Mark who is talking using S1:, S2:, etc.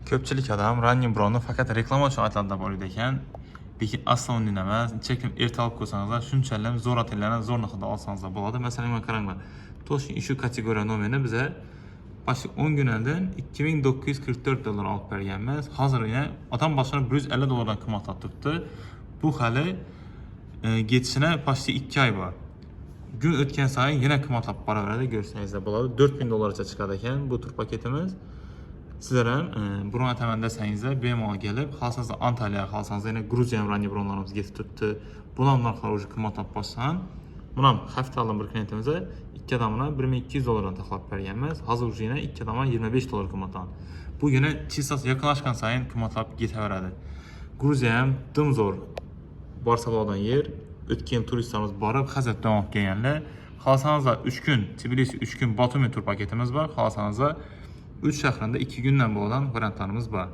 S1: Ko'pchilik odam Running Browni faqat reklama uchun aytiladi bo'lar ekan. Lekin aslo unday emas. Chekib erta olib qo'ysangiz, shunchalik zo'r otillarni zo'r narxda olsangiz bo'ladi. Masalan, mana qaranglar. Toshkent shu kategoriya nomerini biza başqa 10 gün oldin $2944 olib berganmiz. Hozir yana odam boshini $150 dan qimmatlab turibdi. Bu hali ketishine başqa 2 oy bor. Gün o'tgan sayin yana qimmatlab boraveradi, ko'rsangizlar bo'ladi. $4000 gacha chiqadi ekan bu tur paketimiz. Sizlar ham buni aytaman desangizlar, bemalol kelib, xohlasangiz Antaliya, xohlasangiz yana Gruziya ham Running Brownlarimiz ketib turibdi. Bular narxlari o'zi qimmatlab boshsan. Buni ham haftadan bir klientimizga 2 odamdan $1200 dan taxlab berganmiz. Hozir o'zi yana 2 odamdan $25 qimmatlan. Bu yana chisas yaqinlashgan sayin qimmatlab ketaveradi. Gruziya ham dimzo'r borsa bo'ladigan yer. O'tgan turistlarimiz borib, xazatdan olib kelganlar. Xohlasanizlar 3 kun, Tbilisi 3 kun Batumi tur paketimiz bor. Xohlasanizlar 3 shahrida 2 kundan bo'lgan variantlarimiz bor.